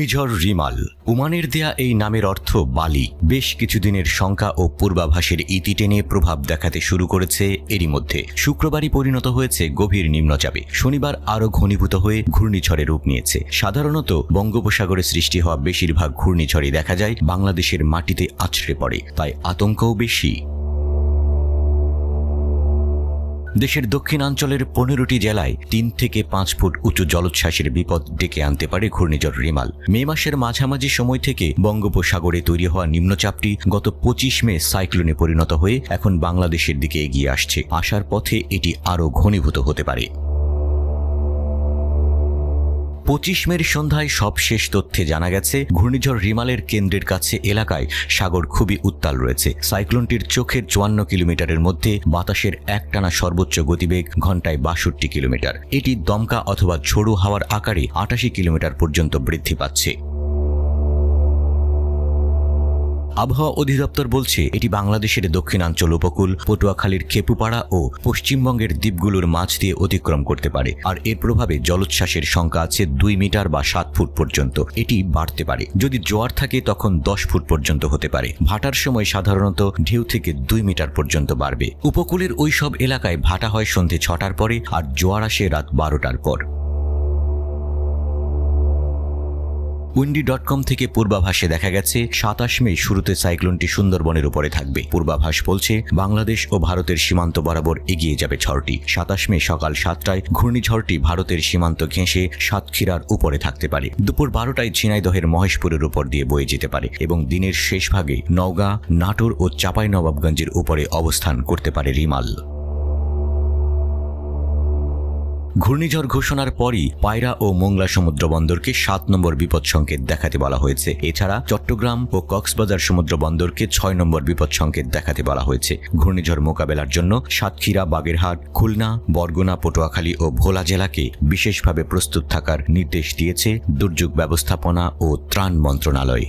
ঘূর্ণিঝড় রিমাল। ওমানের দেয়া এই নামের অর্থ বালি। বেশ কিছুদিনের শঙ্কা ও পূর্বাভাসের ইতি টেনে প্রভাব দেখাতে শুরু করেছে। এরই মধ্যে শুক্রবারই পরিণত হয়েছে গভীর নিম্নচাপে। শনিবার আরও ঘনীভূত হয়ে ঘূর্ণিঝড়ে রূপ নিয়েছে। সাধারণত বঙ্গোপসাগরে সৃষ্টি হওয়া বেশিরভাগ ঘূর্ণিঝড়ই দেখা যায় বাংলাদেশের মাটিতে আছড়ে পড়ে, তাই আতঙ্কও বেশি। দেশের দক্ষিণাঞ্চলের 15টি জেলায় 3 থেকে 5 ফুট উঁচু জলোচ্ছ্বাসের বিপদ ডেকে আনতে পারে ঘূর্ণিঝড় রিমাল। মে মাসের মাঝামাঝি সময় থেকে বঙ্গোপসাগরে তৈরি হওয়া নিম্নচাপটি গত 25 মে সাইক্লোনে পরিণত হয়ে এখন বাংলাদেশের দিকে এগিয়ে আসছে। আসার পথে এটি আরও ঘনীভূত হতে পারে। 25 মের সন্ধ্যায় সবশেষ তথ্যে জানা গেছে, ঘূর্ণিঝড় রিমালের কেন্দ্রের কাছে এলাকায় সাগর খুবই উত্তাল রয়েছে। সাইক্লোনটির চোখের 54 কিলোমিটারের মধ্যে বাতাসের একটানা সর্বোচ্চ গতিবেগ ঘন্টায় 62 কিলোমিটার। এটি দমকা অথবা ঝোড়ো হাওয়ার আকারে 88 কিলোমিটার পর্যন্ত বৃদ্ধি পাচ্ছে। আবহাওয়া অধিদপ্তর বলছে, এটি বাংলাদেশের দক্ষিণাঞ্চল উপকূল, পটুয়াখালীর খেপুপাড়া ও পশ্চিমবঙ্গের দ্বীপগুলোর মাঝ দিয়ে অতিক্রম করতে পারে। আর এর প্রভাবে জলোচ্ছ্বাসের সংখ্যা আছে 2 মিটার বা 7 ফুট পর্যন্ত। এটি বাড়তে পারে। যদি জোয়ার থাকে তখন 10 ফুট পর্যন্ত হতে পারে। ভাটার সময় সাধারণত ঢেউ থেকে 2 মিটার পর্যন্ত বাড়বে। উপকূলের ওই সব এলাকায় ভাটা হয় সন্ধে 6টার পরে আর জোয়ার আসে রাত 12টার পর। উইন্ডি.কম থেকে পূর্বাভাসে দেখা গেছে 27 মে শুরুতে সাইক্লোনটি সুন্দরবনের উপরে থাকবে। পূর্বাভাস বলছে, বাংলাদেশ ও ভারতের সীমান্ত বরাবর এগিয়ে যাবে ঝড়টি। 27 মে সকাল 7টায় ঘূর্ণিঝড়টি ভারতের সীমান্ত ঘেঁষে সাতক্ষীরার উপরে থাকতে পারে। দুপুর 12টায় ঝিনাইদহের মহেশপুরের উপর দিয়ে বয়ে যেতে পারে এবং দিনের শেষ ভাগে নওগাঁ, নাটোর ও চাঁপাইনবাবগঞ্জের উপরে অবস্থান করতে পারে রিমাল। ঘূর্ণিঝড় ঘোষণার পরই পায়রা ও মোংলা সমুদ্র বন্দরকে 7 নম্বর বিপদ সংকেত দেখাতে বলা হয়েছে। এছাড়া চট্টগ্রাম ও কক্সবাজার সমুদ্র বন্দরকে 6 নম্বর বিপদ সংকেত দেখাতে বলা হয়েছে। ঘূর্ণিঝড় মোকাবেলার জন্য সাতক্ষীরা, বাগেরহাট, খুলনা, বরগুনা, পটুয়াখালী ও ভোলা জেলাকে বিশেষভাবে প্রস্তুত থাকার নির্দেশ দিয়েছে দুর্যোগ ব্যবস্থাপনা ও ত্রাণ মন্ত্রণালয়।